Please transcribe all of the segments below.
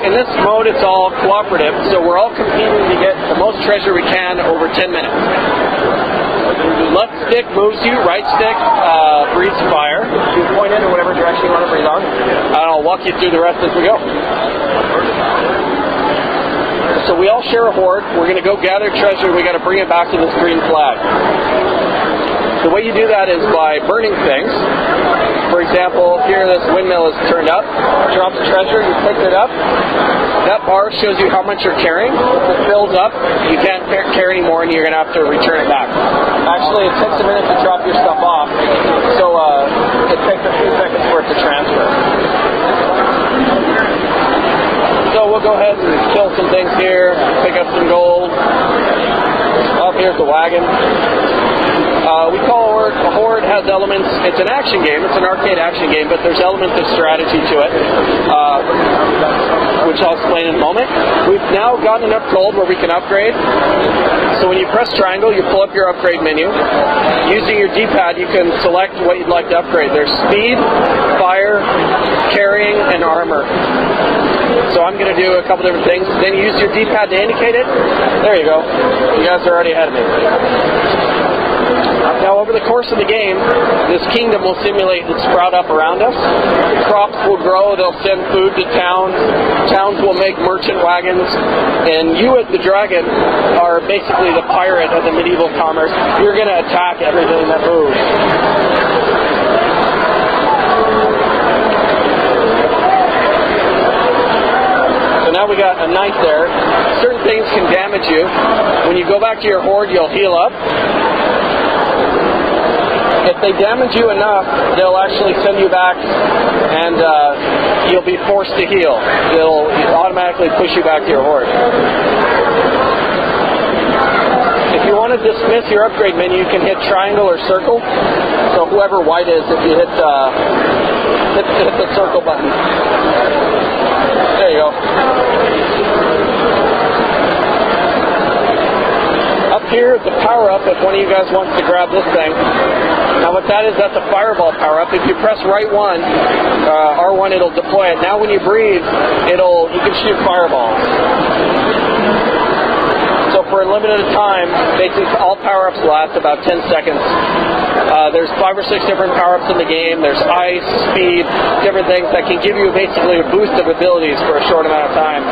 in this mode, it's all cooperative, so we're all competing to get the most treasure we can over 10 minutes. Left stick moves you, right stick breathes fire. You point in whatever direction you want to breathe on. And I'll walk you through the rest as we go. So we all share a hoard. We're going to go gather treasure. We got to bring it back to this green flag. The way you do that is by burning things. For example, here this windmill is turned up, drops treasure, you pick it up. That bar shows you how much you're carrying. If it fills up, you can't carry anymore and you're going to have to return it back. Actually, it takes a minute to drop your stuff off, so it takes a few seconds for it to transfer. So we'll go ahead and kill some things here, pick up some gold. Oh, here's the wagon. We call a hoard has elements. It's an action game. It's an arcade action game, but there's elements of strategy to it, which I'll explain in a moment. We've now gotten enough gold where we can upgrade. So when you press triangle, you pull up your upgrade menu. Using your D-pad, you can select what you'd like to upgrade. There's speed, fire, carrying, and armor. So I'm going to do a couple different things. Then you use your D-pad to indicate it. There you go. You guys are already ahead of me. Now, over the course of the game, this kingdom will simulate and sprout up around us. Crops will grow, they'll send food to towns. Towns will make merchant wagons. And you, as the dragon, are basically the pirate of the medieval commerce. You're going to attack everything that moves. So now we got a knight there. Certain things can damage you. When you go back to your hoard, you'll heal up. If they damage you enough, they'll actually send you back and you'll be forced to heal. They'll automatically push you back to your hoard. If you want to dismiss your upgrade menu, you can hit triangle or circle. So whoever white is, if you hit the circle button. There you go. Up here is the power-up if one of you guys wants to grab this thing. Now what that is, that's a fireball power-up. If you press right one, R1, it'll deploy it. Now when you breathe, you can shoot fireballs. So for a limited time, basically all power-ups last about 10 seconds. There's 5 or 6 different power-ups in the game. There's ice, speed, different things that can give you basically a boost of abilities for a short amount of time.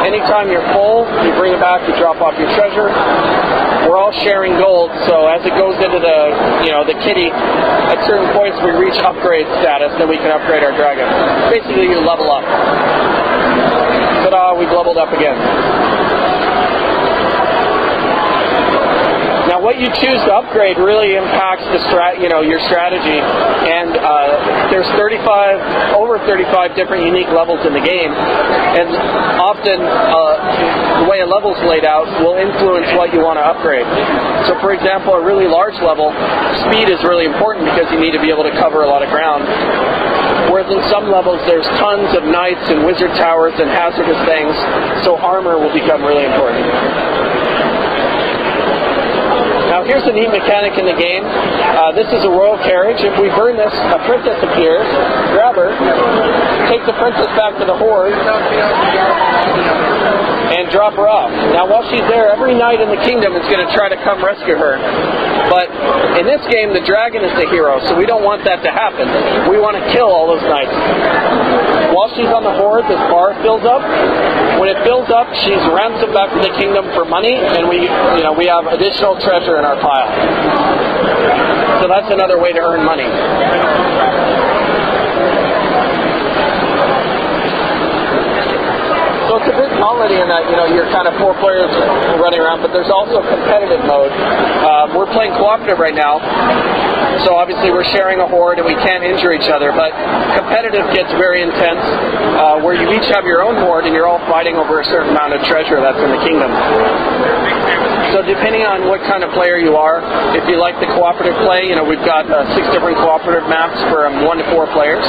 Anytime you're full, you bring it back, you drop off your treasure. We're all sharing gold, so as it goes into the kitty, at certain points we reach upgrade status, then we can upgrade our dragon. Basically, you level up. Ta-da, we've leveled up again. Now, what you choose to upgrade really impacts your strategy, and there's over 35 different unique levels in the game, and often the way a level's laid out will influence what you want to upgrade. So, for example, a really large level, speed is really important because you need to be able to cover a lot of ground. Whereas in some levels, there's tons of knights and wizard towers and hazardous things, so armor will become really important. Now here's a neat mechanic in the game. This is a royal carriage. If we burn this, a princess appears. Grab her, take the princess back to the hoard, and drop her off. Now while she's there, every knight in the kingdom is going to try to come rescue her. But in this game, the dragon is the hero, so we don't want that to happen. We want to kill all those knights. While she's on the hoard, this bar fills up. When it fills up, she's ransomed back to the kingdom for money, and we have additional treasure in our pile. So that's another way to earn money. So it's a bit comedy in that, you're kind of 4 players running around, but there's also competitive mode. We're playing cooperative right now, so obviously we're sharing a hoard and we can't injure each other, but competitive gets very intense, where you each have your own hoard and you're all fighting over a certain amount of treasure that's in the kingdom. So depending on what kind of player you are, if you like the cooperative play, we've got 6 different cooperative maps for 1 to 4 players.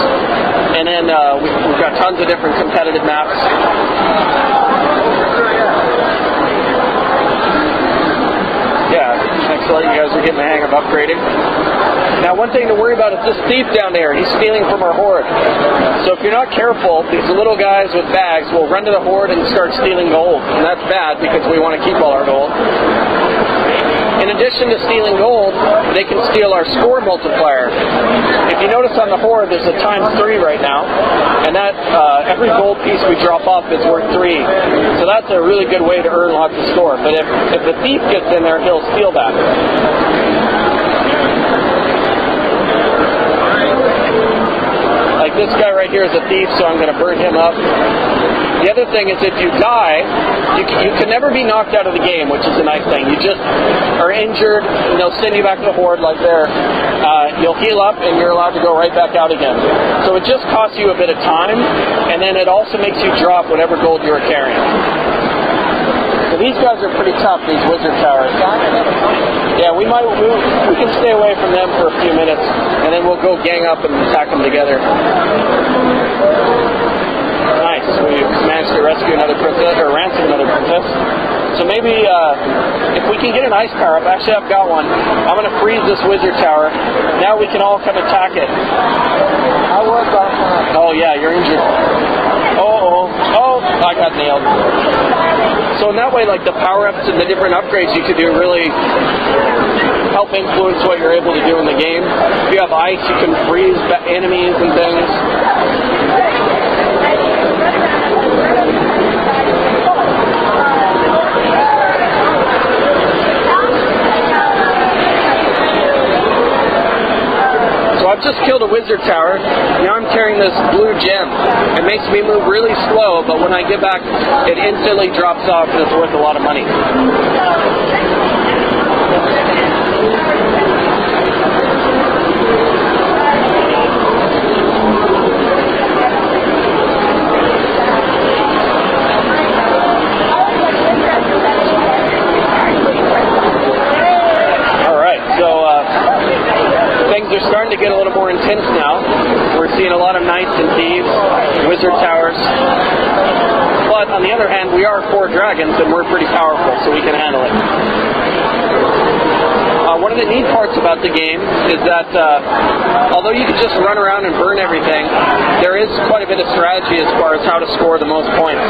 And then we've got tons of different competitive maps. Yeah, excellent. You guys are getting the hang of upgrading. Now, one thing to worry about is this thief down there. He's stealing from our horde. So if you're not careful, these little guys with bags will run to the horde and start stealing gold. And that's bad because we want to keep all our gold. In addition to stealing gold, they can steal our score multiplier. If you notice on the horde, there's a ×3 right now, and that every gold piece we drop off is worth 3. So that's a really good way to earn lots of score. But if the thief gets in there, he'll steal that. Like this guy right here is a thief, so I'm going to burn him up. The other thing is if you die, you can never be knocked out of the game, which is a nice thing. You just are injured, and they'll send you back to the horde like there. You'll heal up, and you're allowed to go right back out again. So it just costs you a bit of time, and then it also makes you drop whatever gold you were carrying. So these guys are pretty tough, these wizard towers. Yeah, we can stay away from them for a few minutes, and then we'll go gang up and attack them together. Nice, we managed to rescue another princess, or ransom another princess. So maybe if we can get an ice power up, actually I've got one. I'm going to freeze this wizard tower. Now we can all come attack it. Oh yeah, you're injured. Oh, I got nailed. So in that way, like the power-ups and the different upgrades you could do really help influence what you're able to do in the game. If you have ice, you can freeze enemies and things. So I've just killed a wizard tower. Now I'm carrying this blue gem. It makes me move really slow, but when I get back, it instantly drops off and it's worth a lot of money. Things are starting to get a little more intense now. We're seeing a lot of knights and thieves, wizard towers. But on the other hand, we are 4 dragons and we're pretty powerful, so we can handle it. One of the neat parts about the game is that although you can just run around and burn everything, there is quite a bit of strategy as far as how to score the most points.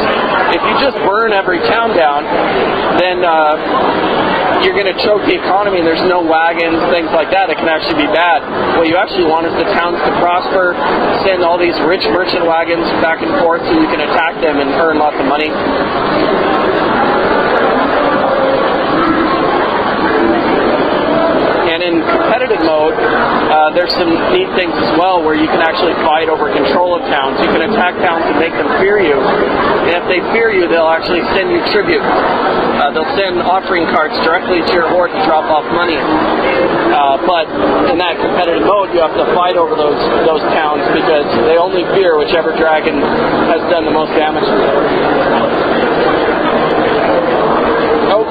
If you just burn every town down, then you're going to choke the economy and there's no wagons, things like that. It can actually be bad. What you actually want is the towns to prosper, send all these rich merchant wagons back and forth so you can attack them and earn lots of money. And in competitive mode, there's some neat things as well where you can actually fight over control of towns. You can attack towns and make them fear you. And if they fear you, they'll actually send you tribute. They'll send offering cards directly to your horde to drop off money. But in that competitive mode, you have to fight over those towns because they only fear whichever dragon has done the most damage to them. Oh.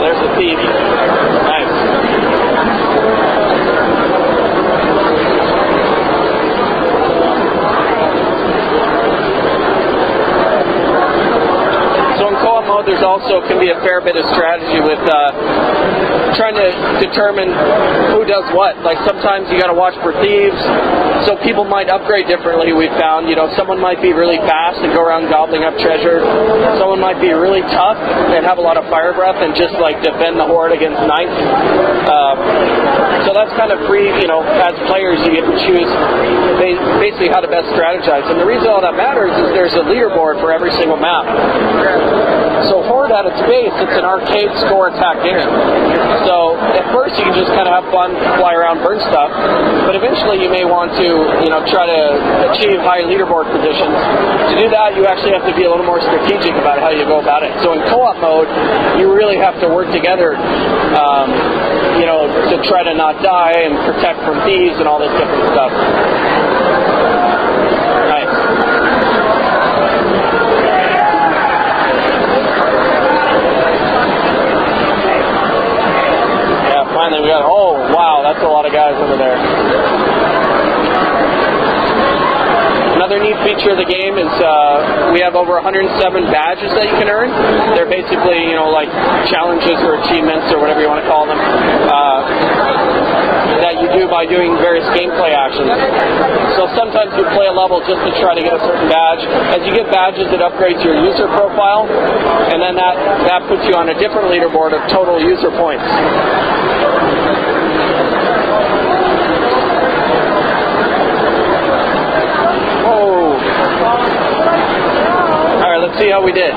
There's a thief. Nice. So in co-op mode, there's also can be a fair bit of strategy with trying to determine who does what. Like sometimes you got to watch for thieves. So people might upgrade differently, we've found. You know, someone might be really fast and go around gobbling up treasure. Someone might be really tough and have a lot of fire breath and just like defend the horde against knights. So that's kind of free, you know, as players you get to choose basically how to best strategize. And the reason all that matters is there's a leaderboard for every single map. So Horde at its base, it's an arcade score attack game. So at first you can just kind of have fun, fly around, burn stuff, but eventually you may want to, you know, try to achieve high leaderboard positions. To do that, you actually have to be a little more strategic about how you go about it. So in co-op mode, you really have to work together, you know, to try to not die and protect from thieves and all this different stuff. Nice. Finally we got, oh wow, that's a lot of guys over there. Another Another neat feature of the game is we have over 107 badges that you can earn. They're basically, you know, like challenges or achievements or whatever you want to call them, that you do by doing various gameplay actions. So sometimes you play a level just to try to get a certain badge. As you get badges, it upgrades your user profile, and then that puts you on a different leaderboard of total user points. Alright, let's see how we did.